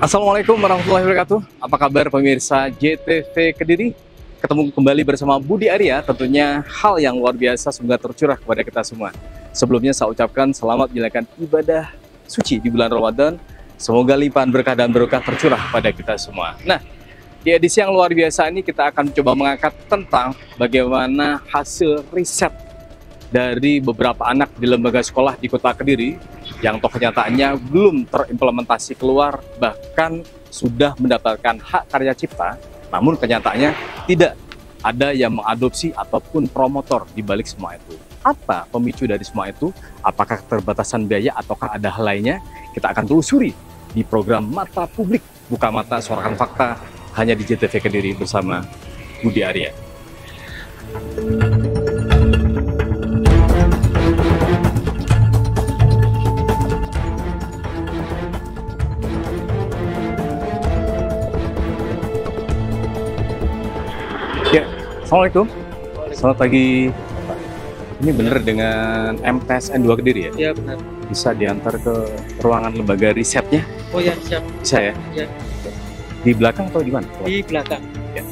Assalamualaikum warahmatullahi wabarakatuh. Apa kabar pemirsa JTV Kediri? Ketemu kembali bersama Budi Arya, tentunya hal yang luar biasa semoga tercurah kepada kita semua. Sebelumnya saya ucapkan selamat menjalankan ibadah suci di bulan Ramadan. Semoga limpahan berkah dan berkah tercurah pada kita semua. Nah, di edisi yang luar biasa ini kita akan coba mengangkat tentang bagaimana hasil riset dari beberapa anak di lembaga sekolah di Kota Kediri yang toh kenyataannya belum terimplementasi keluar, bahkan sudah mendapatkan hak karya cipta, namun kenyataannya tidak ada yang mengadopsi ataupun promotor di balik semua itu. Apa pemicu dari semua itu? Apakah keterbatasan biaya ataukah ada hal lainnya? Kita akan telusuri di program Mata Publik, Buka Mata Suarakan Fakta, hanya di JTV Kediri bersama Budi Arya. Ya, Assalamualaikum. Selamat pagi. Ini benar dengan MTSN 2 Kediri ya? Iya benar. Bisa diantar ke ruangan lembaga risetnya? Oh ya siap. Bisa ya? Ya. Di belakang atau di mana? Di belakang. Ya.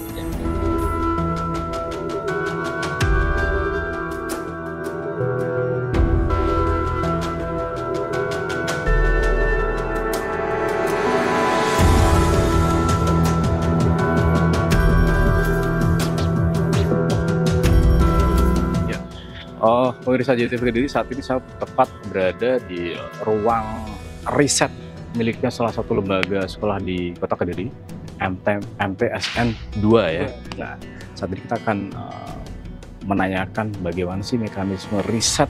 Oh, pemirsa JTV Kediri, saat ini saya tepat berada di ruang riset miliknya salah satu lembaga sekolah di Kota Kediri, MTSN 2 ya. Nah, saat ini kita akan menanyakan bagaimana sih mekanisme riset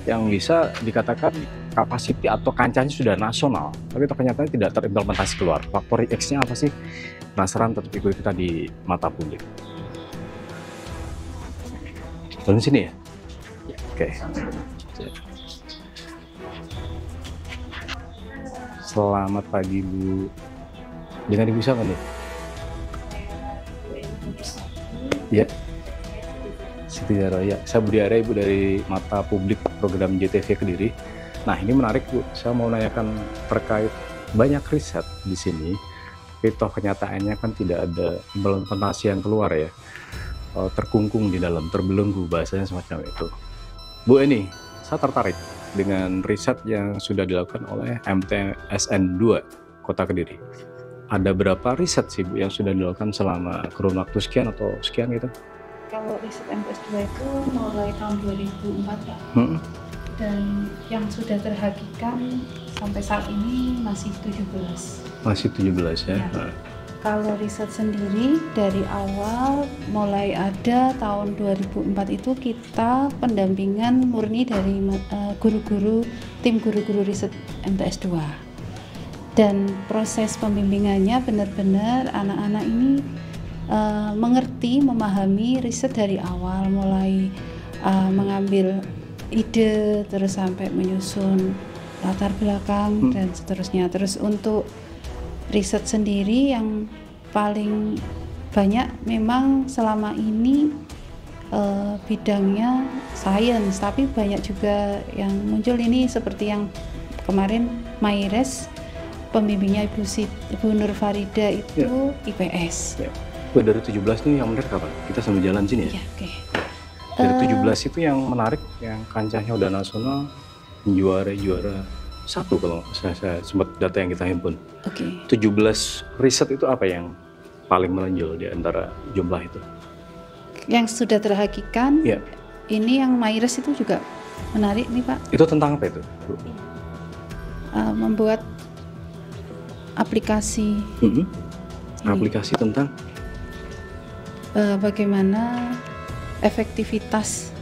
yang bisa dikatakan kapasiti atau kancahnya sudah nasional, tapi ternyata tidak terimplementasi keluar. Faktor X-nya apa sih? Penasaran, tetap ikuti kita di Mata Publik. Di sini ya? Oke. Selamat pagi Bu. Dengan Ibu siapa nih? Ya. Siti Zahra ya. Saya Budi Arya, Ibu dari Mata Publik program JTV Kediri. Nah, ini menarik Bu. Saya mau nanyakan terkait banyak riset di sini. Tapi toh kenyataannya kan tidak ada implementasi yang keluar ya. Terkungkung di dalam, terbelenggu bahasanya semacam itu. Bu, ini saya tertarik dengan riset yang sudah dilakukan oleh MTSN 2 Kota Kediri. Ada berapa riset sih Bu yang sudah dilakukan selama kurun waktu sekian atau sekian gitu? Kalau riset MTS 2 itu mulai tahun 2004 ya. Dan yang sudah terhakikan sampai saat ini masih 17. Masih 17 ya? Ya. Kalau riset sendiri dari awal mulai ada tahun 2004 itu kita pendampingan murni dari guru-guru, tim guru-guru riset MTS 2. Dan proses pembimbingannya benar-benar anak-anak ini mengerti, memahami riset dari awal, mulai mengambil ide terus sampai menyusun latar belakang dan seterusnya. Terus untuk riset sendiri yang paling banyak memang selama ini bidangnya sains, tapi banyak juga yang muncul ini seperti yang kemarin MyRes, pembimbingnya Ibu Nur Farida itu ya. IPS. Ya. Bu, dari 17 ini yang menarik apa? Kita sambil jalan sini ya? Ya, oke. Dari 17 itu yang menarik, yang kancahnya udah nasional, juara satu kalau saya sempat data yang kita himpun. Oke. 17 riset itu apa yang paling menonjol di antara jumlah itu? Yang sudah terhakikan, ya. Ini yang MyRes itu juga menarik nih Pak. Itu tentang apa itu, Bu? Membuat aplikasi. Aplikasi tentang? Bagaimana efektivitas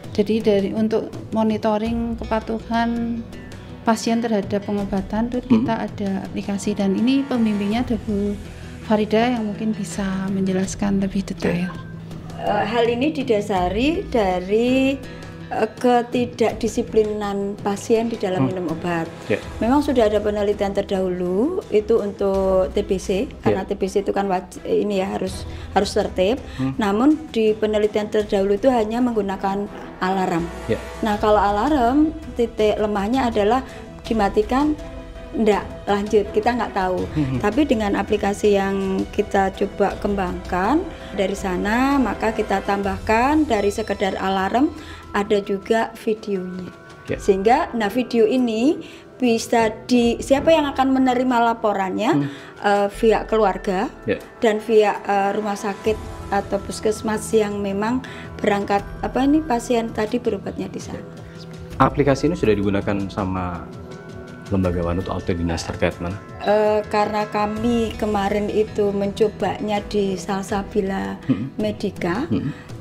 jadi untuk monitoring kepatuhan pasien terhadap pengobatan itu kita ada aplikasi, dan ini pembimbingnya ada Bu Farida yang mungkin bisa menjelaskan lebih detail. Hal ini didasari dari ketidakdisiplinan pasien di dalam minum obat. Memang sudah ada penelitian terdahulu itu untuk TBC, karena TBC itu kan ini ya harus tertib. Namun di penelitian terdahulu itu hanya menggunakan alarm. Nah, kalau alarm titik lemahnya adalah dimatikan enggak lanjut, kita nggak tahu. Tapi dengan aplikasi yang kita coba kembangkan dari sana, maka kita tambahkan dari sekedar alarm ada juga videonya. Sehingga video ini bisa siapa yang akan menerima laporannya via keluarga dan via rumah sakit atau puskesmas yang memang berangkat pasien tadi berobatnya di sana. Aplikasi ini sudah digunakan sama lembaga manut atau dinas terkait mana? Karena kami kemarin itu mencobanya di Salsabila Medica,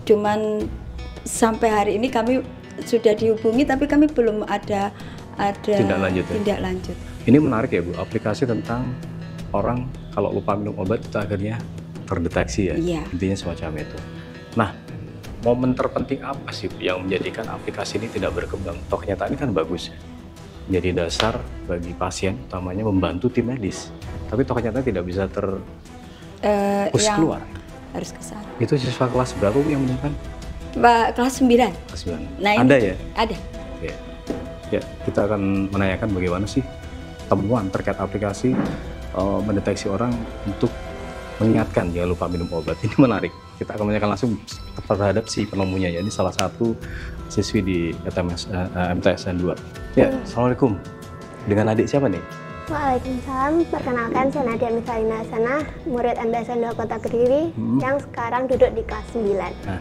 cuman sampai hari ini kami sudah dihubungi tapi kami belum ada tindak lanjut. Ini menarik ya Bu, aplikasi tentang orang kalau lupa minum obat itu akhirnya terdeteksi ya, intinya semacam itu. Nah, momen terpenting apa sih yang menjadikan aplikasi ini tidak berkembang? Toh kenyataannya kan bagus ya, jadi dasar bagi pasien, utamanya membantu tim medis. Tapi toh kenyataannya tidak bisa terpush keluar. Harus ke sana. Itu siswa kelas berapa Bu yang menemukan? Pak, kelas 9. Kelas 9. Nah, Ada ya? Ada. Ya, kita akan menanyakan bagaimana sih temuan terkait aplikasi mendeteksi orang untuk mengingatkan jangan lupa minum obat. Ini menarik. Kita akan menanyakan langsung terhadap si penemunya ya. Ini salah satu siswi di MTSN 2. Ya, Assalamualaikum. Dengan adik siapa nih? Waalaikumsalam. Perkenalkan, saya Nadia Misalina Hasanah, murid MTSN 2 Kota Kediri yang sekarang duduk di kelas 9. Nah,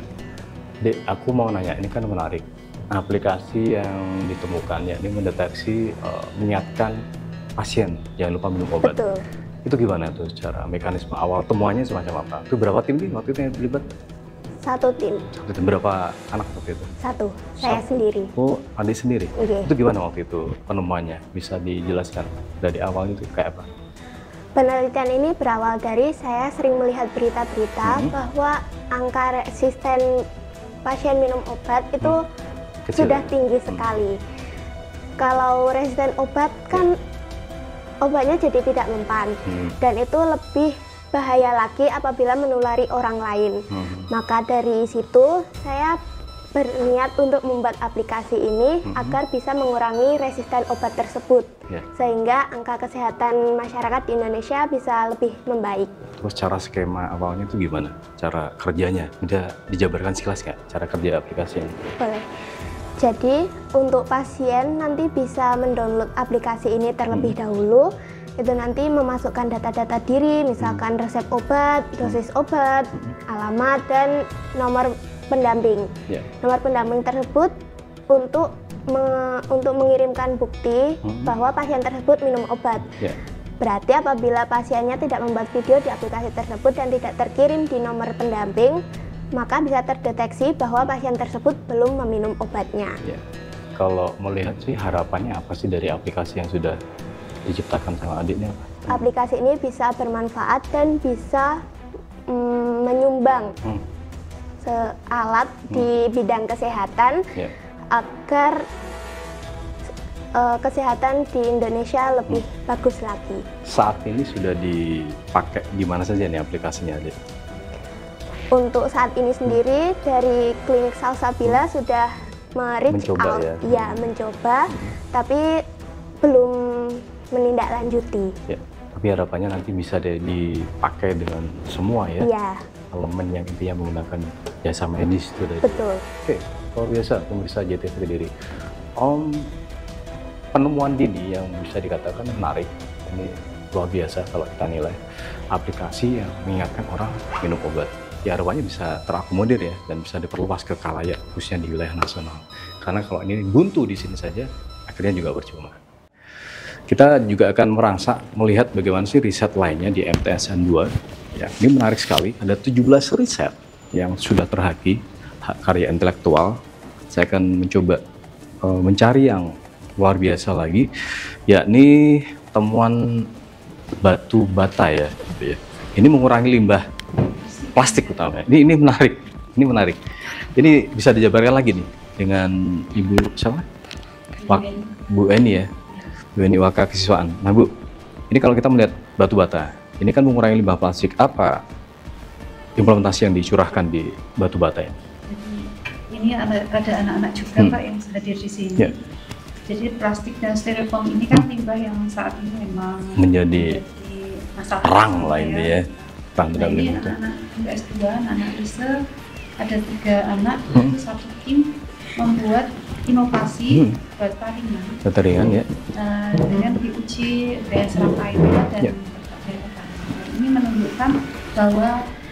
Dek, aku mau nanya, ini kan menarik. Aplikasi yang ditemukan yakni mendeteksi mengingatkan pasien jangan lupa minum obat. Betul. Itu gimana tuh secara mekanisme awal temuannya semacam apa? Itu berapa tim nih waktu itu yang terlibat? Satu tim. Berapa anak waktu itu? Satu. Saya sendiri. Oh, adik sendiri? Okay. Itu gimana waktu itu penemuannya? Bisa dijelaskan dari awal itu kayak apa? Penelitian ini berawal dari saya sering melihat berita-berita bahwa angka resisten pasien minum obat itu kecil, sudah tinggi sekali. Kalau resisten obat kan obatnya jadi tidak mempan, dan itu lebih bahaya lagi apabila menulari orang lain. Maka dari situ saya berniat untuk membuat aplikasi ini agar bisa mengurangi resisten obat tersebut, sehingga angka kesehatan masyarakat di Indonesia bisa lebih membaik. Terus cara skema awalnya itu gimana? Cara kerjanya? Udah dijabarkan sekilas nggak cara kerja aplikasi ini? Boleh. Jadi untuk pasien nanti bisa mendownload aplikasi ini terlebih dahulu. Itu nanti memasukkan data-data diri, misalkan resep obat, dosis obat, alamat, dan nomor pendamping. Nomor pendamping tersebut untuk mengirimkan bukti bahwa pasien tersebut minum obat. Berarti apabila pasiennya tidak membuat video di aplikasi tersebut dan tidak terkirim di nomor pendamping, maka bisa terdeteksi bahwa pasien tersebut belum meminum obatnya. Kalau melihat sih harapannya apa sih dari aplikasi yang sudah diciptakan sama adiknya? Aplikasi ini bisa bermanfaat dan bisa menyumbang alat di bidang kesehatan agar kesehatan di Indonesia lebih bagus lagi. Saat ini sudah dipakai di mana saja nih aplikasinya, Adik? Untuk saat ini sendiri dari klinik Salsabila sudah mencoba, mencoba, tapi belum menindaklanjuti. Tapi harapannya nanti bisa dipakai dengan semua elemen yang intinya menggunakan jasa medis itu dari. Betul. Oke, luar biasa pemirsa JTV Kediri. Penemuan dini yang bisa dikatakan menarik, ini luar biasa kalau kita nilai aplikasi yang mengingatkan orang minum obat. Ya harapannya bisa terakomodir ya dan bisa diperluas ke khalayak khususnya di wilayah nasional. Karena kalau ini buntu di sini saja, akhirnya juga percuma. Kita juga akan merangsak melihat bagaimana sih riset lainnya di MTSN 2. Ya, ini menarik sekali. Ada 17 riset yang sudah terhaki hak karya intelektual. Saya akan mencoba mencari yang luar biasa lagi, yakni temuan batu bata ya. Ini mengurangi limbah plastik utamanya. Ini menarik. Ini menarik. Ini bisa dijabarkan lagi nih dengan Ibu siapa? Bu Eni ya. Bu Eni Waka Kesiswaan. Nah Bu, ini kalau kita melihat batu bata, ini kan mengurangi limbah plastik. Apa implementasi yang dicurahkan di batu bata ini? Ini ada anak-anak juga Pak yang hadir di sini. Jadi plastik dan styrofoam ini kan limbah yang saat ini memang menjadi masalah perang lah ini ya. Perang Nah, terhadap ini limbah itu. anak-anak S2, anak riset, ada 3 anak, itu satu tim membuat inovasi bata ringan Data ringan ya. dengan diuji daya serap airnya dan Ya. berbagai tekanan. Ini menunjukkan bahwa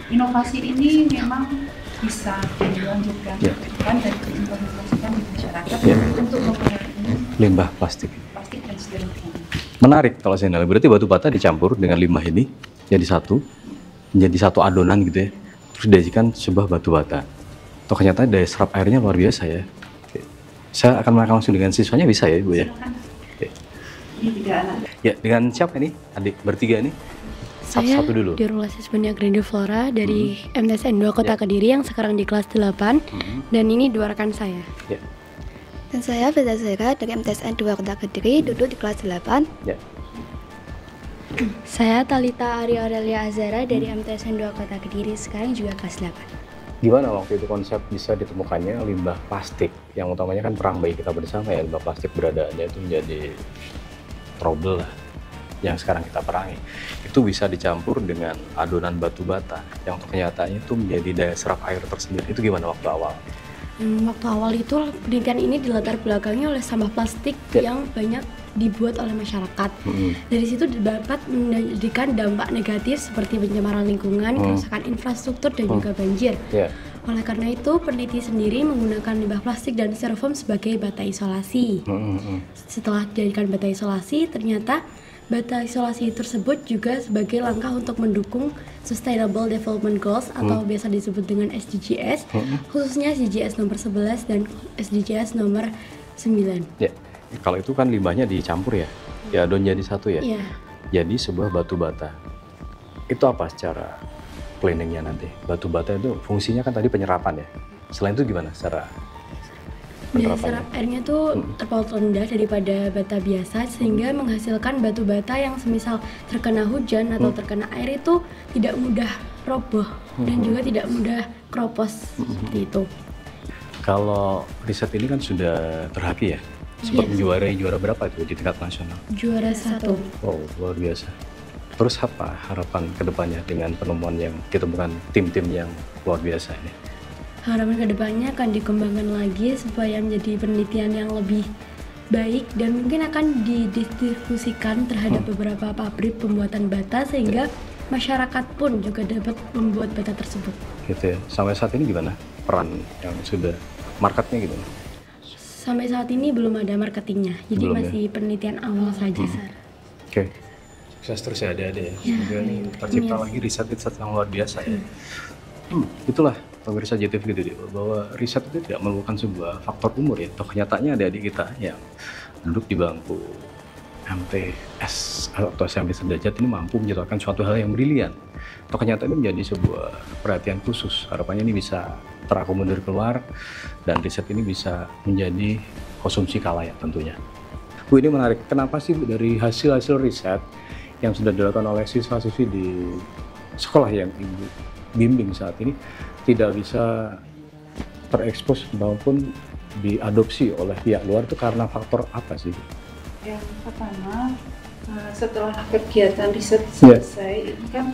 inovasi ini memang bisa dilanjutkan Ya. dan diimplementasikan di masyarakat Ya. untuk mengurangi Limbah plastik. plastik dan styrofoam. Menarik kalau saya nilai. Berarti batu bata dicampur dengan limbah ini menjadi satu adonan gitu ya. Terus dijadikan sebuah batu bata. Toh ternyata daya serap airnya luar biasa ya. Oke. Saya akan menanyakan langsung dengan siswanya, bisa ya Ibu ya? Silakan. Oke. Ini 3 anak. Ya, dengan siapa nih? Adik bertiga nih? Saya Satu dulu. Dirul Asismania Grandiflora dari MTSN 2 Kota Ya. Kediri yang sekarang di kelas 8 dan ini 2 rekan saya. Ya. Dan saya Firza Zahra dari MTSN 2 Kota Kediri, duduk di kelas 8. Ya. Saya Talita Arya Aurelia Azara dari MTSN 2 Kota Kediri, sekarang juga kelas 8. Gimana waktu itu konsep bisa ditemukannya limbah plastik? Yang utamanya kan perang bagi kita bersama ya, limbah plastik beradaannya itu menjadi trouble lah yang sekarang kita perangi. Itu bisa dicampur dengan adonan batu bata yang kenyataannya itu menjadi daya serap air tersendiri. Itu gimana waktu awal? Waktu awal itu penelitian ini dilatar belakangi oleh sampah plastik Ya. yang banyak dibuat oleh masyarakat. Dari situ dapat menjadikan dampak negatif seperti pencemaran lingkungan, kerusakan infrastruktur dan juga banjir. Ya. Oleh karena itu, peneliti sendiri menggunakan limbah plastik dan styrofoam sebagai bata isolasi. Setelah dijadikan bata isolasi, ternyata bata isolasi tersebut juga sebagai langkah untuk mendukung Sustainable Development Goals atau biasa disebut dengan SDGs, khususnya SDGs nomor 11 dan SDGs nomor 9. Ya. Kalau itu kan limbahnya dicampur ya, diadon jadi satu ya. Iya. Jadi sebuah batu bata. Itu apa secara planningnya nanti? Batu bata itu fungsinya kan tadi penyerapan ya. Selain itu gimana secara Daya penerapannya? serap airnya tuh terpaut rendah daripada bata biasa sehingga menghasilkan batu bata yang semisal terkena hujan atau terkena air itu tidak mudah roboh dan juga tidak mudah keropos seperti itu. Kalau riset ini kan sudah terhaki ya, sempat menjuarai juara berapa itu di tingkat nasional? Juara 1. Wow, luar biasa. Terus apa harapan kedepannya dengan penemuan yang ditemukan tim-tim yang luar biasa ini? Harapan kedepannya akan dikembangkan lagi supaya menjadi penelitian yang lebih baik dan mungkin akan didistribusikan terhadap beberapa pabrik pembuatan bata sehingga masyarakat pun juga dapat membuat bata tersebut. Gitu ya. Sampai saat ini gimana peran yang sudah marketnya gitu? Sampai saat ini belum ada marketingnya, jadi Belum ya? masih penelitian awal saja. Oke. Sukses terus ya ada ya. Semoga ini tercipta lagi riset-riset yang luar biasa ya. Itulah pemirsa JTV gitu deh, bahwa riset itu tidak merupakan sebuah faktor umur ya. Toh kenyataannya adik-adik kita yang duduk di bangku MTS atau SMP sederajat ini mampu menciptakan suatu hal yang brilian. Toh kenyataannya menjadi sebuah perhatian khusus. Harapannya ini bisa terakomodir keluar dan riset ini bisa menjadi konsumsi kalayak tentunya. Bu, ini menarik. Kenapa sih Bu, dari hasil-hasil riset yang sudah dilakukan oleh siswa-siswi di sekolah yang Ibu bimbing saat ini tidak bisa terekspos maupun diadopsi oleh pihak luar, itu karena faktor apa sih? Yang pertama, setelah kegiatan riset selesai, ini kan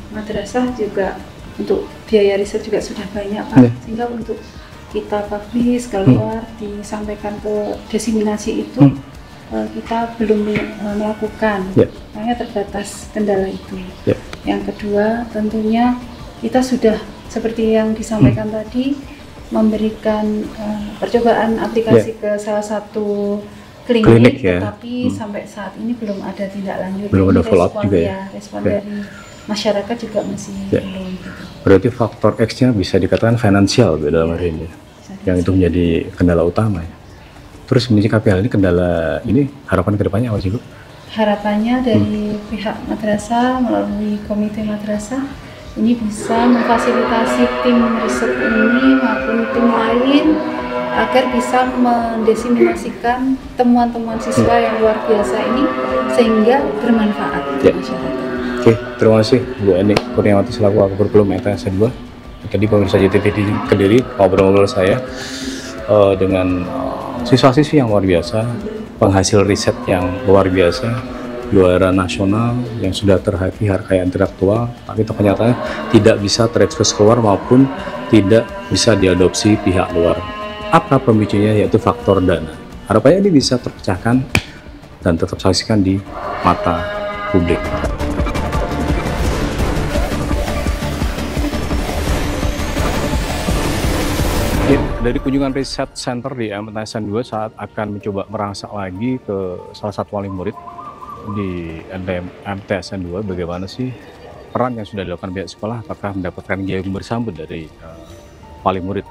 madrasah juga untuk biaya riset juga sudah banyak Pak, sehingga untuk kita publish keluar disampaikan ke diseminasi itu kita belum melakukan, makanya terbatas kendala itu. Yang kedua, tentunya kita sudah seperti yang disampaikan tadi memberikan percobaan aplikasi ke salah satu klinik ya. Tetapi sampai saat ini belum ada tindak lanjut. Belum ada follow up juga ya. Respon dari masyarakat juga masih belum. Berarti faktor X-nya bisa dikatakan finansial dalam hari ini, yang itu menjadi kendala utama ya. Terus menyikapi hal ini, kendala ini harapan kedepannya apa sih Bu? Harapannya dari pihak madrasah melalui komite madrasah ini bisa memfasilitasi tim riset ini maupun tim lain agar bisa mendiseminasikan temuan-temuan siswa yang luar biasa ini sehingga bermanfaat untuk masyarakat. Oke, terima kasih Bu Eni Kurniawati selaku Wakil Kurikulum MTS 2. Tadi pemirsa JTV di Kediri ngobrol-ngobrol saya. dengan siswa-siswi yang luar biasa, penghasil riset yang luar biasa, juara nasional yang sudah terhargai intelektual, tapi ternyata tidak bisa terekspos keluar maupun tidak bisa diadopsi pihak luar. Apa pemicunya? Yaitu faktor dana. Harapannya ini bisa terpecahkan dan tetap saksikan di mata publik. Ya, dari kunjungan riset center di MTSN 2 saat akan mencoba merangsek lagi ke salah satu wali murid di MTSN 2, bagaimana sih peran yang sudah dilakukan pihak sekolah, apakah mendapatkan jagung bersambut dari wali murid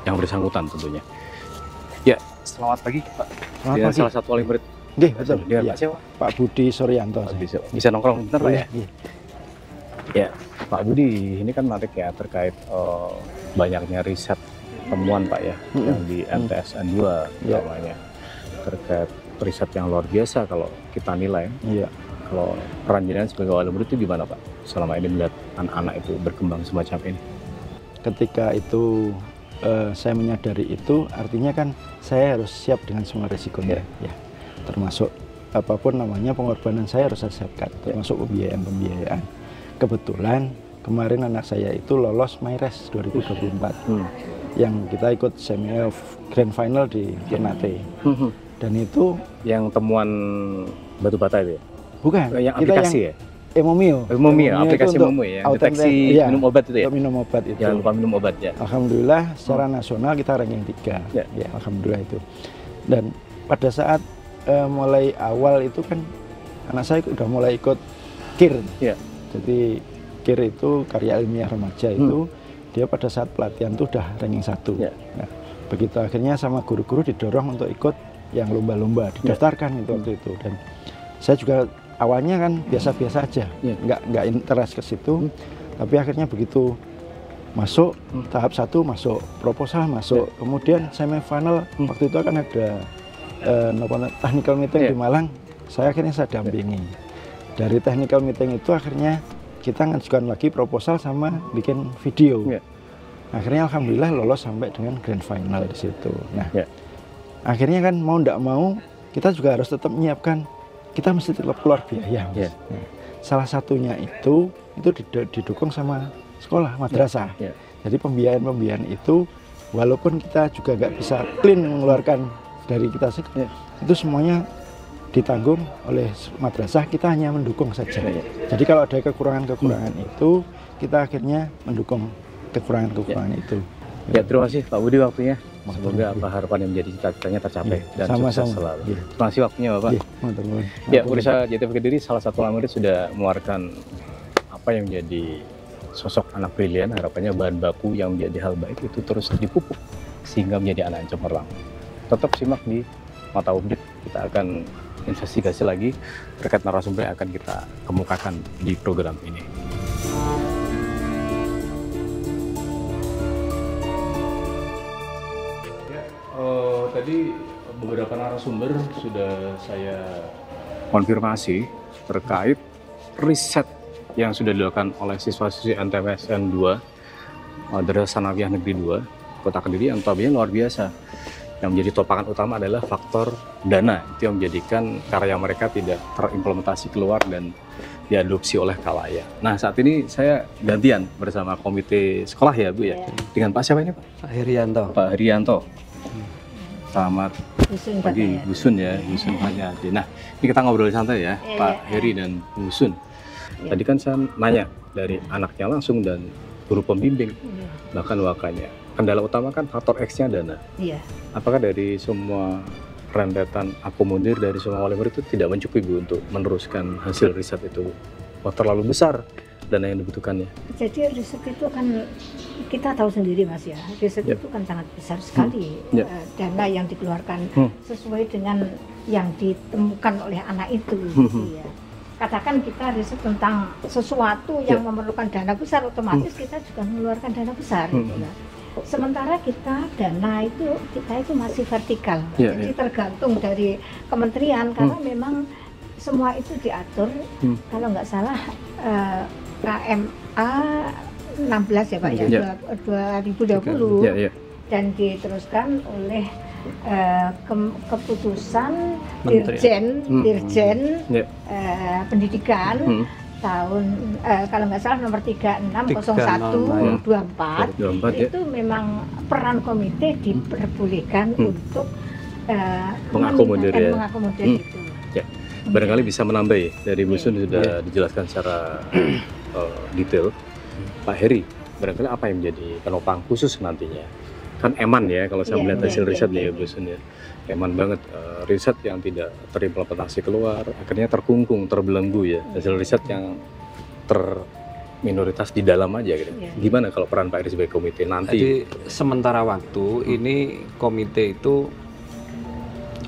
yang bersangkutan tentunya. Ya, selamat pagi Pak. Selamat pagi. Salah satu wali murid. Nggih, betul. Dengan Iya. Pak siapa? Pak Budi Suryanto. Bisa nongkrong bentar Pak ya? Iya. Ya, Pak Budi, ini kan menarik ya terkait banyaknya riset temuan Pak ya, yang di MTSN 2 Ya. namanya, terkait riset yang luar biasa kalau kita nilai. Iya. Kalau peran jenengan sebagai wali murid itu gimana Pak? Selama ini melihat anak-anak itu berkembang semacam ini. Ketika itu saya menyadari itu, artinya kan saya harus siap dengan semua resikonya. Ya. Termasuk apapun namanya pengorbanan saya harus saya siapkan, termasuk pembiayaan. Kebetulan kemarin anak saya itu lolos MyRes 2024. Yang kita ikut semi grand final di Ternate. Dan itu yang temuan batu bata itu ya? bukan Yang kita aplikasi yang ya? Emomio. Aplikasi itu untuk Emomio ya? autentik, Deteksi iya, minum obat itu ya? untuk minum obat itu. Jangan lupa minum obat ya? Alhamdulillah secara nasional kita ranking 3. Ya. Ya, alhamdulillah itu. Dan pada saat mulai awal itu kan anak saya udah mulai ikut KIR. Ya. Jadi KIR itu karya ilmiah remaja itu dia pada saat pelatihan itu udah ranking 1. Ya. Nah, begitu akhirnya sama guru-guru didorong untuk ikut yang lomba-lomba, didaftarkan itu waktu itu. Dan saya juga awalnya kan biasa-biasa aja, nggak interest ke situ. Tapi akhirnya begitu masuk tahap 1, masuk proposal, masuk kemudian semifinal. Waktu itu akan ada technical meeting di Malang. Saya akhirnya dampingi. Dari technical meeting itu akhirnya kita ngajukan lagi proposal sama bikin video. Akhirnya alhamdulillah lolos sampai dengan grand final di situ. Nah, akhirnya kan mau ndak mau kita juga harus tetap menyiapkan, kita mesti tetap keluar biaya. Nah, salah satunya itu didukung sama sekolah madrasah. Jadi pembiayaan itu walaupun kita juga nggak bisa clean mengeluarkan dari kita itu semuanya ditanggung oleh madrasah, kita hanya mendukung saja. Jadi kalau ada kekurangan-kekurangan itu, kita akhirnya mendukung kekurangan-kekurangan itu. Ya, terima kasih Pak Budi waktunya. Semoga apa harapan yang menjadi cita-citanya tercapai dan sukses selalu. Terima kasih waktunya Bapak. Ya, pemirsa JTV Kediri, salah satu wali murid sudah mengeluarkan apa yang menjadi sosok anak brilian. Harapannya bahan baku yang menjadi hal baik itu terus dipupuk sehingga menjadi anak yang cemerlang. Tetap simak di mata publik, kita akan investigasi lagi terkait narasumber yang akan kita kemukakan di program ini. Tadi beberapa narasumber sudah saya konfirmasi terkait riset yang sudah dilakukan oleh siswa-siswi MTSN 2 Madrasah Sanawiyah Negeri 2 Kota Kediri yang tampaknya luar biasa. Yang menjadi topakan utama adalah faktor dana. Itu yang menjadikan karya mereka tidak terimplementasi keluar dan diadopsi oleh khalayak. Nah, saat ini saya gantian bersama komite sekolah ya Bu ya. Dengan Pak siapa ini Pak? Pak Herianto. Pak Herianto. Selamat pagi Bu Sun ya, Bu Sun Pak Yadi. Nah, ini kita ngobrol santai ya, Pak Heri dan Bu Sun. Tadi kan saya nanya dari anaknya langsung dan guru pembimbing, bahkan wakanya. Kendala utama kan faktor X-nya dana. Iya. Apakah dari semua rentetan akomodir dari semua wali murid itu tidak mencukupi Bu untuk meneruskan hasil riset itu? Wah, terlalu besar dana yang dibutuhkannya. Jadi riset itu kan kita tahu sendiri Mas ya, riset itu kan sangat besar sekali. Dana yang dikeluarkan sesuai dengan yang ditemukan oleh anak itu. Ya. Katakan kita riset tentang sesuatu yang memerlukan dana besar, otomatis kita juga mengeluarkan dana besar. Gitu ya. Sementara kita dana itu masih vertikal, jadi tergantung dari kementerian karena memang semua itu diatur. Kalau nggak salah KMA 16 ya Pak ya, 2020 dan diteruskan oleh keputusan Dirjen Pendidikan tahun kalau nggak salah nomor 3601/24 itu memang peran komite diperbolehkan untuk mengakomodir itu. Ya. Barangkali bisa menambah ya, dari Bu Sun sudah dijelaskan secara detail. Pak Heri, barangkali apa yang menjadi penopang khusus nantinya? Kan eman ya kalau saya melihat hasil riset ya Bu Sun ya. Eman banget, riset yang tidak terimplementasi keluar, akhirnya terkungkung, terbelenggu ya. Hasil riset yang minoritas di dalam aja gitu. Gimana kalau peran Pak Heri sebagai komite nanti? Jadi sementara waktu ini komite itu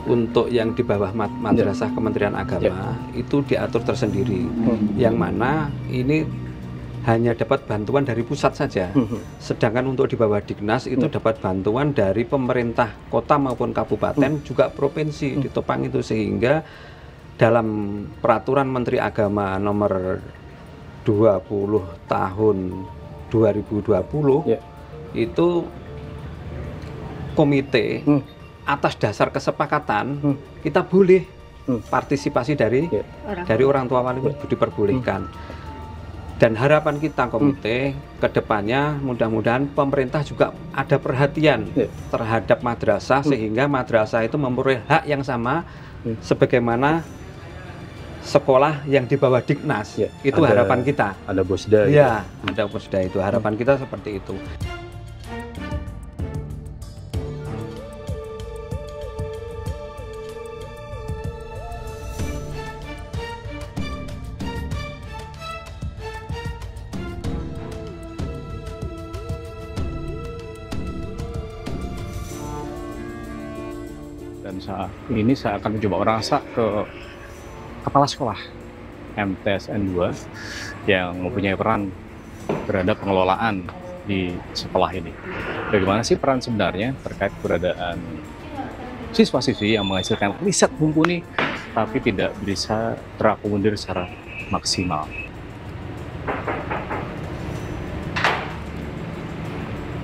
untuk yang di bawah madrasah Kementerian Agama itu diatur tersendiri, yang mana ini hanya dapat bantuan dari pusat saja, sedangkan untuk di bawah Dignas itu dapat bantuan dari pemerintah kota maupun kabupaten, juga provinsi ditopang itu, sehingga dalam peraturan Menteri Agama nomor 20 tahun 2020 itu komite atas dasar kesepakatan kita boleh partisipasi dari orang tua wali murid diperbolehkan. Dan harapan kita komite kedepannya mudah-mudahan pemerintah juga ada perhatian terhadap madrasah, sehingga madrasah itu memperoleh hak yang sama sebagaimana sekolah yang di bawah Dignas. Itu ada, harapan kita. Ada Bosda. Ya, ada Bosda itu. Harapan kita seperti itu. Dan saat ini saya akan mencoba merasa ke kepala sekolah MTSN 2 yang mempunyai peran terhadap pengelolaan di sekolah ini. Bagaimana sih peran sebenarnya terkait keberadaan siswa-siswi yang menghasilkan riset mumpuni tapi tidak bisa terakomodir secara maksimal.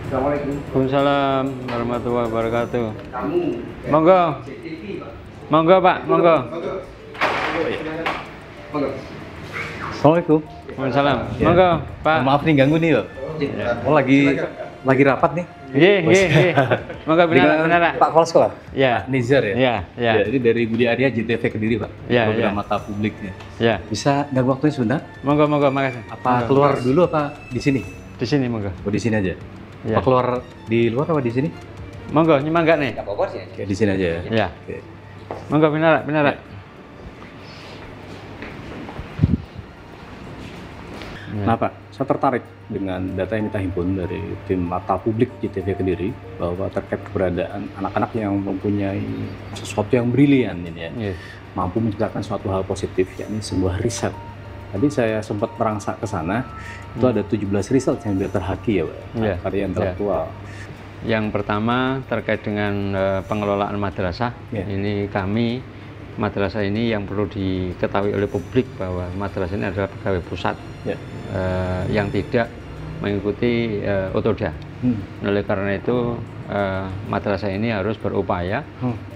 Waalaikumsalam warahmatullahi wabarakatuh. Monggo. Monggo Pak, monggo. Assalamualaikum. Waalaikumsalam. Monggo Pak. Maaf nih ganggu nih, Pak. Oh lagi rapat nih. Nggih. Monggo benar. Pak Kepala Sekolah? Ya. Nizar ya? Ya. Jadi dari Budi Arya JTV Kediri, Pak. Program mata publiknya. Ya. Bisa ganggu waktunya sebentar? Monggo, makasih. Apa keluar dulu apa di sini? Di sini monggo. Oh, di sini aja. Ya. Apa keluar di luar apa di sini? Monggo, nyemangga nih. Enggak apa-apa sih. Oke, di sini aja ya. Ya. Oke. Monggo benar. Ya. Nah Pak, saya tertarik dengan data yang kita himpun dari tim mata publik JTV Kediri bahwa terkait keberadaan anak-anak yang mempunyai sesuatu yang brilian ini ya, mampu menciptakan suatu hal positif, yakni sebuah riset. Tadi saya sempat merangsek ke sana, itu ada 17 riset yang sudah terhaki ya Pak, karya intelektual. Yang pertama terkait dengan pengelolaan madrasah, ini kami madrasah ini yang perlu diketahui oleh publik bahwa madrasah ini adalah pegawai pusat yang tidak mengikuti otoda. Oleh karena itu madrasah ini harus berupaya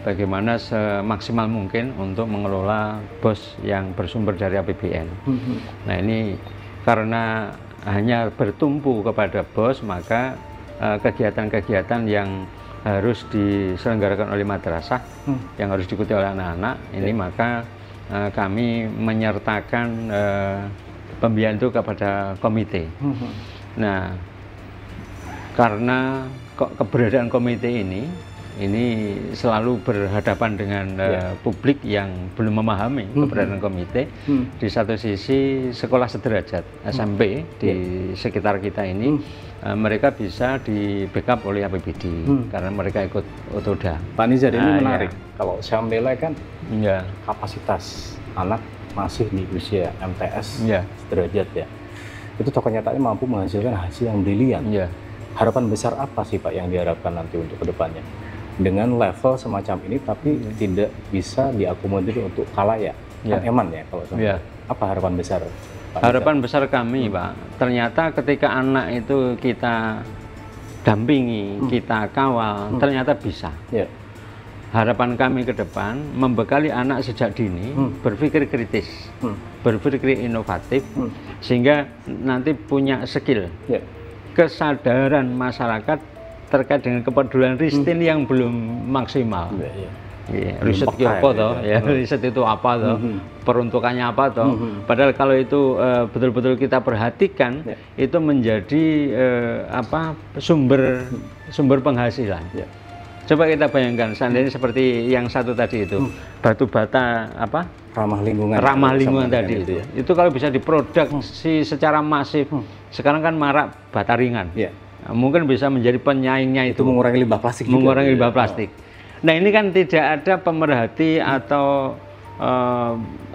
bagaimana semaksimal mungkin untuk mengelola BOS yang bersumber dari APBN. Nah ini karena hanya bertumpu kepada BOS, maka kegiatan-kegiatan yang harus diselenggarakan oleh madrasah yang harus diikuti oleh anak-anak ini, maka kami menyertakan pembiayaan itu kepada komite. Nah, karena keberadaan komite ini selalu berhadapan dengan publik yang belum memahami keberadaan komite. Di satu sisi sekolah sederajat SMP di sekitar kita ini mereka bisa di backup oleh APBD karena mereka ikut otoda. Pak Nizar, ini menarik. Kalau saya menilai kan kapasitas anak masih di usia MTS sederajat ya, itu tokoh nyatanya mampu menghasilkan hasil yang brilian. Harapan besar apa sih Pak yang diharapkan nanti untuk kedepannya dengan level semacam ini tapi tidak bisa diakomodir untuk khalayak? Kan eman ya kalau saya. Apa harapan besar Pak? Harapan besar kami Pak, ternyata ketika anak itu kita dampingi, kita kawal, ternyata bisa. Harapan kami ke depan membekali anak sejak dini berpikir kritis, berpikir inovatif, sehingga nanti punya skill, kesadaran masyarakat terkait dengan kepedulian Ristin yang belum maksimal. Riset itu apa toh? Ya, riset itu apa toh? Peruntukannya apa toh? Padahal kalau itu betul-betul kita perhatikan, itu menjadi sumber penghasilan. Coba kita bayangkan, seandainya seperti yang satu tadi itu, batu bata ramah lingkungan tadi itu kalau bisa diproduksi secara masif, sekarang kan marak bata ringan, mungkin bisa menjadi penyaingnya itu mengurangi limbah plastik. Mengurangi limbah plastik. Nah ini kan tidak ada pemerhati atau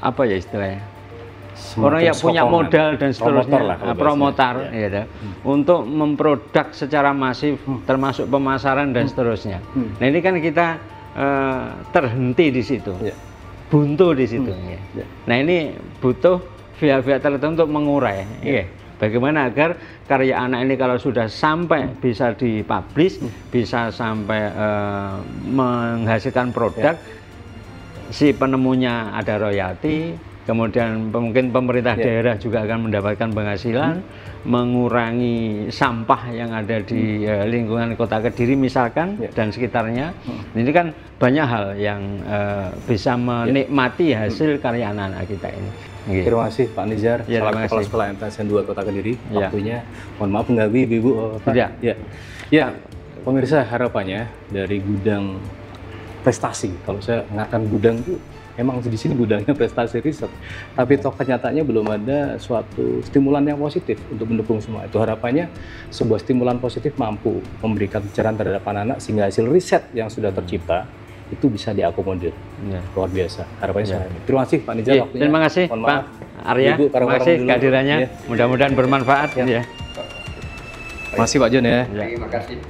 apa ya istilahnya, orang yang punya modal dan seterusnya, promotor ya, untuk memproduk secara masif, termasuk pemasaran dan seterusnya. Nah ini kan kita terhenti di situ, buntu di situ. Nah ini butuh pihak-pihak tertentu untuk mengurai. Bagaimana agar karya anak ini kalau sudah sampai bisa dipublish, bisa sampai menghasilkan produk, si penemunya ada royalti, kemudian mungkin pemerintah daerah juga akan mendapatkan penghasilan, mengurangi sampah yang ada di lingkungan Kota Kediri misalkan dan sekitarnya. Ini kan banyak hal yang bisa menikmati hasil karya anak-anak kita ini. Terima kasih Pak Nizar, selaku Kepala Sekolah MTSN 2 Kota Kediri. Waktunya, mohon maaf mengganggu Ibu. Pemirsa, harapannya dari gudang prestasi. Kalau saya mengatakan gudang itu emang di sini gudangnya prestasi riset, tapi toh kenyataannya belum ada suatu stimulan yang positif untuk mendukung semua. Itu harapannya sebuah stimulan positif mampu memberikan pencerahan terhadap anak-anak sehingga hasil riset yang sudah tercipta itu bisa diakomodir. Luar biasa. Harapannya seperti itu. Terima kasih Pak Nizar. Terima kasih Pak Arya. Terima kasih kehadirannya. Mudah-mudahan bermanfaat. Terima kasih Pak John ya. Terima kasih.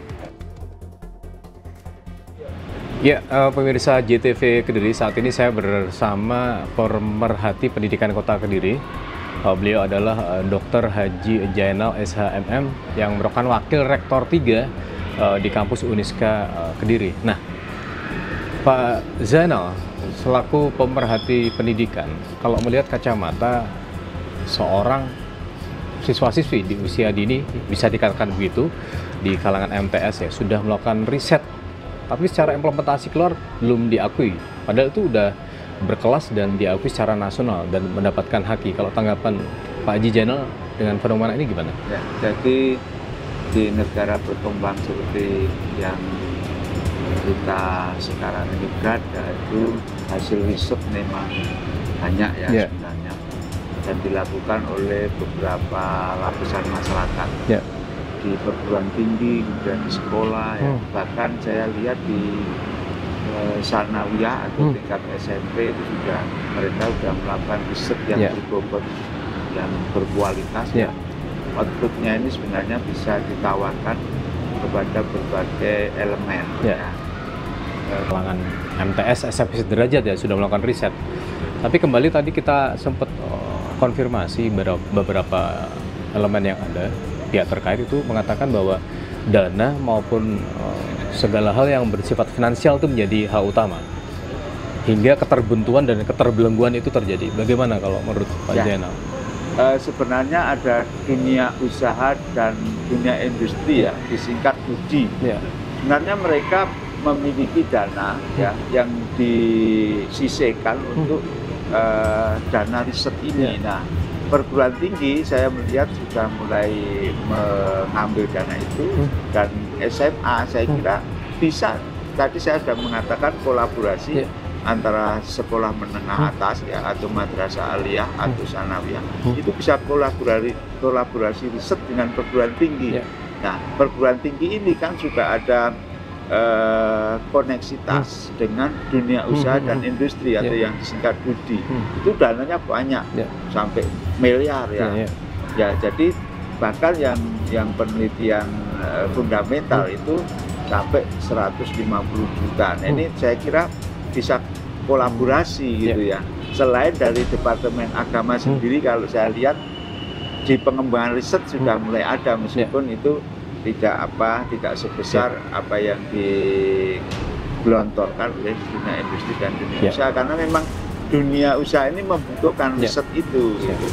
Ya, pemirsa JTV Kediri, saat ini saya bersama Pemerhati Pendidikan Kota Kediri. Beliau adalah Dr. Haji Jainal SHMM yang merupakan Wakil Rektor 3 di kampus Uniska Kediri. Nah, Pak Zainal, selaku pemerhati pendidikan, kalau melihat kacamata seorang siswa-siswi di usia dini, bisa dikatakan begitu, di kalangan MTS ya, sudah melakukan riset, tapi secara implementasi keluar belum diakui. Padahal itu udah berkelas dan diakui secara nasional dan mendapatkan haki. Kalau tanggapan Pak Haji Jainal dengan fenomena ini gimana? Ya, jadi di negara berkembang seperti yang kita sekarang ini berada, itu hasil riset memang banyak ya sebenarnya, dan dilakukan oleh beberapa lapisan masyarakat di perguruan tinggi, kemudian di sekolah, bahkan saya lihat di sanawiyah atau tingkat SMP itu juga mereka sudah melakukan riset yang berbobot, yang berkualitas. Outputnya ini sebenarnya bisa ditawarkan kepada berbagai elemen. Kalangan MTS, SMP sederajat ya sudah melakukan riset. Tapi kembali tadi kita sempat konfirmasi beberapa elemen yang ada, pihak terkait itu mengatakan bahwa dana maupun segala hal yang bersifat finansial itu menjadi hal utama, hingga keterbuntuan dan keterbelengguan itu terjadi. Bagaimana kalau menurut Pak Zainal? Sebenarnya ada dunia usaha dan dunia industri ya, disingkat UDI. Sebenarnya mereka memiliki dana yang disisihkan untuk dana riset ini. Nah, perguruan tinggi saya melihat sudah mulai mengambil dana itu, dan SMA saya kira bisa. Tadi saya sudah mengatakan kolaborasi antara sekolah menengah atas ya, atau madrasah aliyah atau sanawiyah, itu bisa kolaborasi riset dengan perguruan tinggi. Nah, perguruan tinggi ini kan juga ada koneksitas dengan dunia usaha dan industri atau yang disingkat UDI. Itu dananya banyak, sampai miliar ya. Jadi bahkan yang penelitian fundamental itu sampai 150 juta. Nah, ini saya kira bisa kolaborasi gitu ya. Selain dari Departemen Agama sendiri, kalau saya lihat di pengembangan riset sudah mulai ada, meskipun itu tidak sebesar apa yang digelontorkan oleh dunia industri dan dunia usaha, karena memang dunia usaha ini membutuhkan riset itu. Gitu.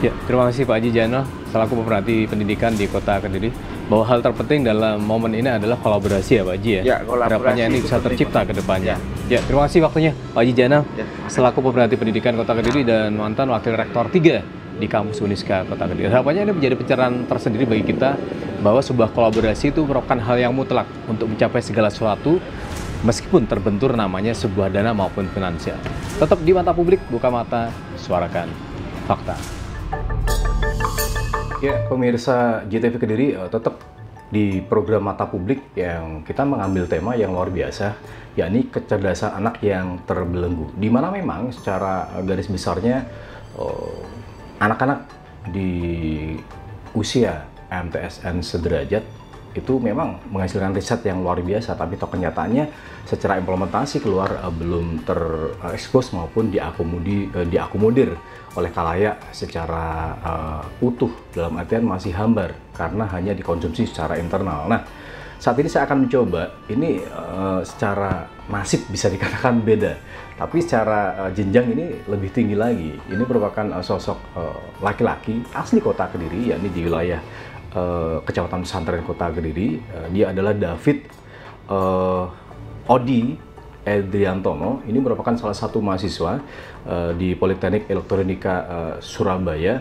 Ya, terima kasih Pak Haji Jainal selaku pemerhati pendidikan di Kota Kediri, bahwa hal terpenting dalam momen ini adalah kolaborasi ya Pak Haji ya. Harapannya ini bisa tercipta ke depannya. Ya, terima kasih waktunya Pak Haji Jainal selaku pemerhati pendidikan Kota Kediri dan mantan Wakil Rektor 3 di Kampus Uniska Kota Kediri. Harapannya ini menjadi pencerahan tersendiri bagi kita bahwa sebuah kolaborasi itu merupakan hal yang mutlak untuk mencapai segala sesuatu, meskipun terbentur namanya sebuah dana maupun finansial. Tetap di mata publik, buka mata, suarakan fakta. Ya, pemirsa JTV Kediri, tetap di program Mata Publik yang kita mengambil tema yang luar biasa, yakni kecerdasan anak yang terbelenggu. Di mana memang secara garis besarnya anak-anak di usia MTSN sederajat itu memang menghasilkan riset yang luar biasa, tapi toh kenyataannya secara implementasi keluar belum terekspos maupun diakomodir oleh khalayak secara utuh, dalam artian masih hambar karena hanya dikonsumsi secara internal. Nah, saat ini saya akan mencoba ini secara nasib bisa dikatakan beda, tapi secara jenjang ini lebih tinggi lagi. Ini merupakan sosok laki-laki asli Kota Kediri, yakni di wilayah Kecamatan Pesantren Kota Kediri. Dia adalah David Odi Edriantono. Ini merupakan salah satu mahasiswa di Politeknik Elektronika Surabaya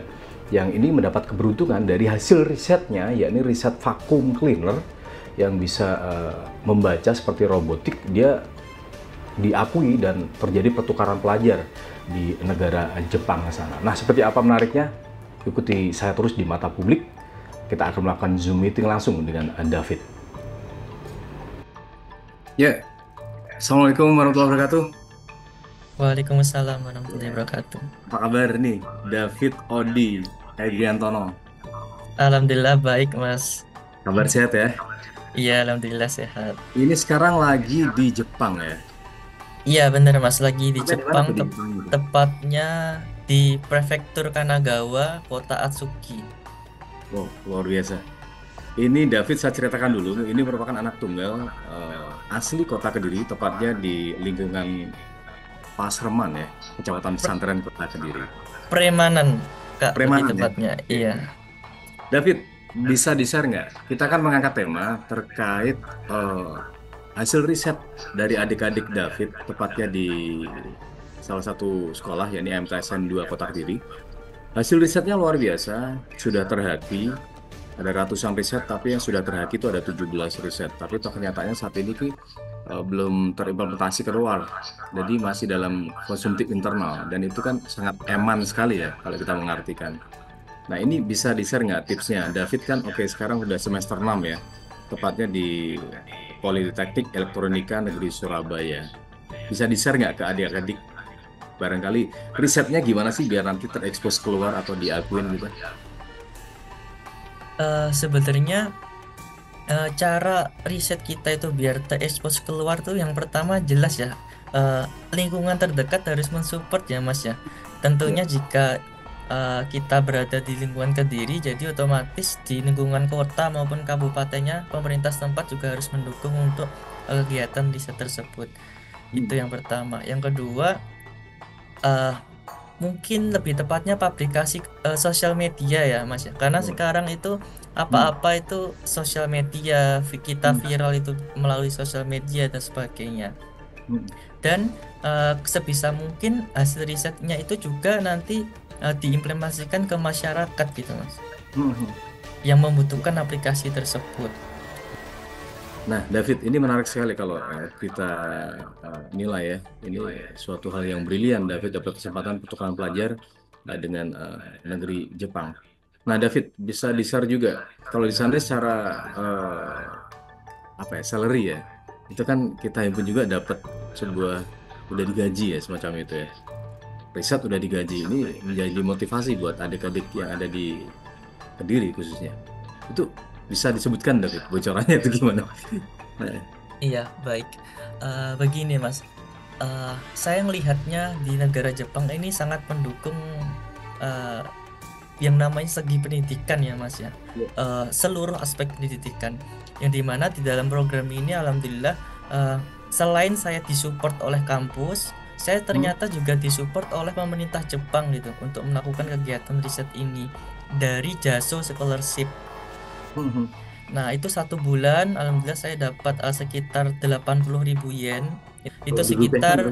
yang ini mendapat keberuntungan dari hasil risetnya, yakni riset vacuum cleaner yang bisa membaca seperti robotik. Dia diakui dan terjadi pertukaran pelajar di negara Jepang sana. Nah, seperti apa menariknya? Ikuti saya terus di Mata Publik. Kita akan melakukan Zoom meeting langsung dengan David. Ya, Assalamualaikum warahmatullahi wabarakatuh. Waalaikumsalam warahmatullahi wabarakatuh. Apa kabar nih, David Odi Edriantono? Alhamdulillah baik, Mas. Kabar sehat ya? Iya, alhamdulillah sehat. Ini sekarang lagi di Jepang ya? Iya bener Mas, lagi di Jepang, di Jepang? tepatnya di Prefektur Kanagawa, Kota Atsugi. Wow, luar biasa. Ini David, saya ceritakan dulu, ini merupakan anak tunggal asli Kota Kediri, tepatnya di lingkungan Pasreman ya, Kecamatan Pesantren Kota Kediri. Premanan, Kak, Premanan, lebih tepatnya. ya? Iya. David, bisa di-share nggak? Kita kan mengangkat tema terkait hasil riset dari adik-adik David, tepatnya di salah satu sekolah, yakni MTSN 2 Kota Kediri. Hasil risetnya luar biasa, sudah terhaki, ada ratusan riset, tapi yang sudah terhaki itu ada 17 riset. Tapi toh kenyataannya saat ini belum terimplementasi keluar, jadi masih dalam konsumtif internal, dan itu kan sangat eman sekali ya kalau kita mengartikan. Nah, ini bisa di-share nggak tipsnya? David kan sekarang udah semester 6 ya, tepatnya di Politeknik Elektronika Negeri Surabaya. Bisa di-share nggak ke adik-adik? Barangkali risetnya gimana sih biar nanti terekspos keluar atau diakuin gitu? Sebenarnya cara riset kita itu biar terekspos keluar tuh yang pertama jelas ya, lingkungan terdekat harus mensupport ya Mas ya. Tentunya jika kita berada di lingkungan Kediri, jadi otomatis di lingkungan kota maupun kabupatennya pemerintah setempat juga harus mendukung untuk kegiatan riset tersebut. Itu yang pertama. Yang kedua, mungkin lebih tepatnya publikasi sosial media ya Mas ya, karena sekarang itu apa-apa itu sosial media, kita viral itu melalui sosial media dan sebagainya. Dan sebisa mungkin hasil risetnya itu juga nanti diimplementasikan ke masyarakat gitu Mas, yang membutuhkan aplikasi tersebut. Nah, David, ini menarik sekali kalau kita nilai ya. Ini suatu hal yang brilian. David dapat kesempatan pertukaran pelajar dengan negeri Jepang. Nah, David, bisa di-share juga. Kalau di sana secara salary ya, itu kan kita himpun juga dapat sebuah, udah digaji ya semacam itu ya. Riset udah digaji, ini menjadi motivasi buat adik-adik yang ada di Kediri khususnya. Itu bisa disebutkan David, bocorannya itu gimana? Iya, baik. Begini Mas, saya melihatnya di negara Jepang ini sangat mendukung yang namanya segi pendidikan ya Mas ya. Seluruh aspek pendidikan yang dimana di dalam program ini alhamdulillah selain saya disupport oleh kampus, saya ternyata juga disupport oleh pemerintah Jepang gitu untuk melakukan kegiatan riset ini dari JASO Scholarship. Nah itu 1 bulan alhamdulillah saya dapat sekitar 80.000 yen. Itu sekitar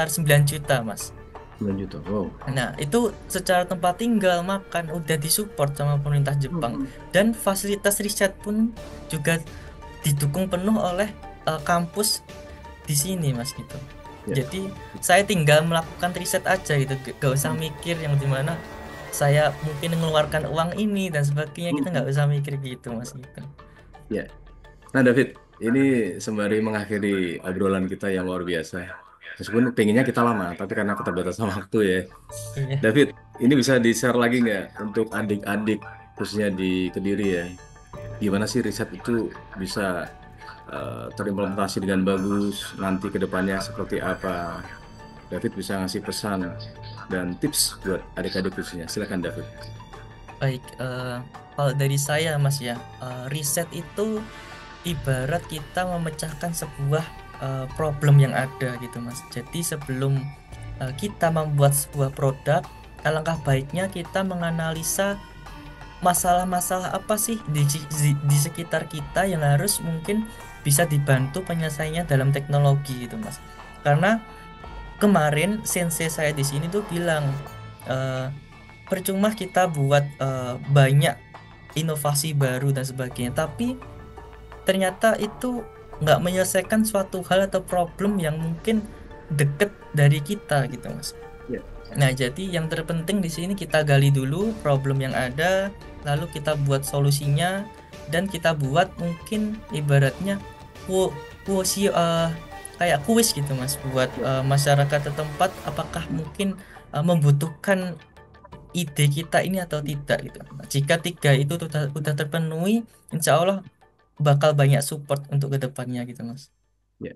9 juta Mas. 9 juta. Wow. Nah itu secara tempat tinggal, makan udah disupport sama pemerintah Jepang, dan fasilitas riset pun juga didukung penuh oleh kampus di sini Mas gitu. Jadi saya tinggal melakukan riset aja gitu, gak usah mikir yang dimana saya mungkin mengeluarkan uang ini dan sebagainya, kita nggak usah mikir gitu Mas gitu. Ya. Nah David, ini sembari mengakhiri obrolan kita yang luar biasa. Meskipun pengennya kita lama, tapi karena keterbatasan waktu ya. David, ini bisa di-share lagi nggak untuk adik-adik khususnya di Kediri ya? Gimana sih riset itu bisa terimplementasi dengan bagus, nanti ke depannya seperti apa? David bisa ngasih pesan dan tips buat adik-adik khususnya. Silakan David. Baik, kalau dari saya Mas ya, riset itu ibarat kita memecahkan sebuah problem yang ada gitu Mas. Jadi sebelum kita membuat sebuah produk, alangkah baiknya kita menganalisa masalah-masalah apa sih di sekitar kita yang harus mungkin bisa dibantu penyelesaiannya dalam teknologi gitu Mas. Karena kemarin sensei saya di sini tuh bilang percuma kita buat banyak inovasi baru dan sebagainya, tapi ternyata itu nggak menyelesaikan suatu hal atau problem yang mungkin deket dari kita gitu Mas. Nah jadi yang terpenting di sini kita gali dulu problem yang ada, lalu kita buat solusinya, dan kita buat mungkin ibaratnya kayak kuis gitu Mas, buat masyarakat setempat apakah mungkin membutuhkan ide kita ini atau tidak gitu. Nah, jika 3 itu udah terpenuhi, insya Allah bakal banyak support untuk kedepannya gitu Mas. Ya.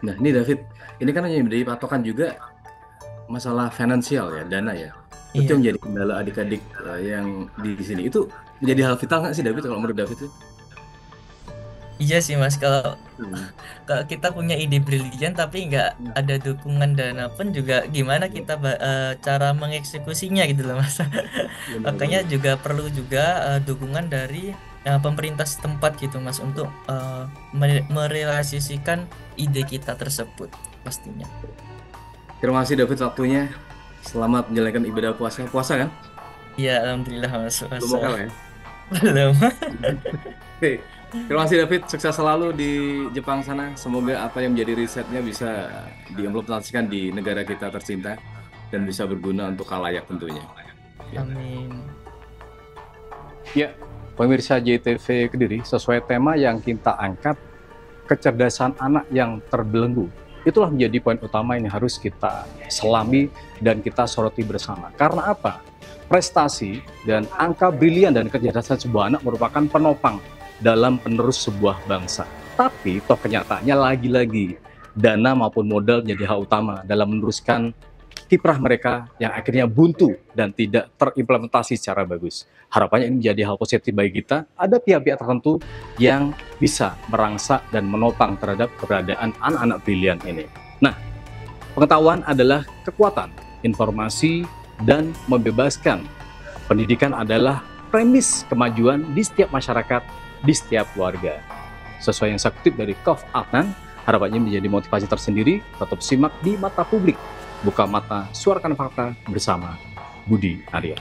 Nah ini David, ini kan yang menjadi patokan juga masalah finansial ya, dana ya. Itu yang menjadi kendala adik-adik yang di sini. Itu menjadi hal vital nggak sih David kalau menurut David tuh? Iya sih Mas, kalau kita punya ide brilian tapi nggak ada dukungan dana pun juga gimana kita cara mengeksekusinya gitu loh Mas. Makanya juga perlu juga dukungan dari pemerintah setempat gitu Mas untuk merealisasikan ide kita tersebut pastinya. Terima kasih David waktunya. Selamat menjalankan ibadah puasa. Puasa kan? Iya, alhamdulillah Mas. Puasa. Belum ya? Belum. Oke. Terima kasih David, sukses selalu di Jepang sana. Semoga apa yang menjadi risetnya bisa diimplementasikan di negara kita tercinta dan bisa berguna untuk khalayak tentunya. Amin. Ya, pemirsa JTV Kediri, sesuai tema yang kita angkat, kecerdasan anak yang terbelenggu. Itulah menjadi poin utama yang harus kita selami dan kita soroti bersama. Karena apa? Prestasi dan angka brilian dan kecerdasan sebuah anak merupakan penopang dalam penerus sebuah bangsa. Tapi toh kenyataannya lagi-lagi dana maupun modal menjadi hal utama dalam meneruskan kiprah mereka yang akhirnya buntu dan tidak terimplementasi secara bagus. Harapannya ini menjadi hal positif bagi kita. Ada pihak-pihak tertentu yang bisa merangsak dan menopang terhadap keberadaan anak-anak brilian ini. Nah, pengetahuan adalah kekuatan, informasi, dan membebaskan. Pendidikan adalah premis kemajuan di setiap masyarakat, di setiap keluarga. Sesuai yang saya kutip dari Kof Adnan, harapannya menjadi motivasi tersendiri. Tetap simak di Mata Publik. Buka mata, suarakan fakta bersama Budi Arya.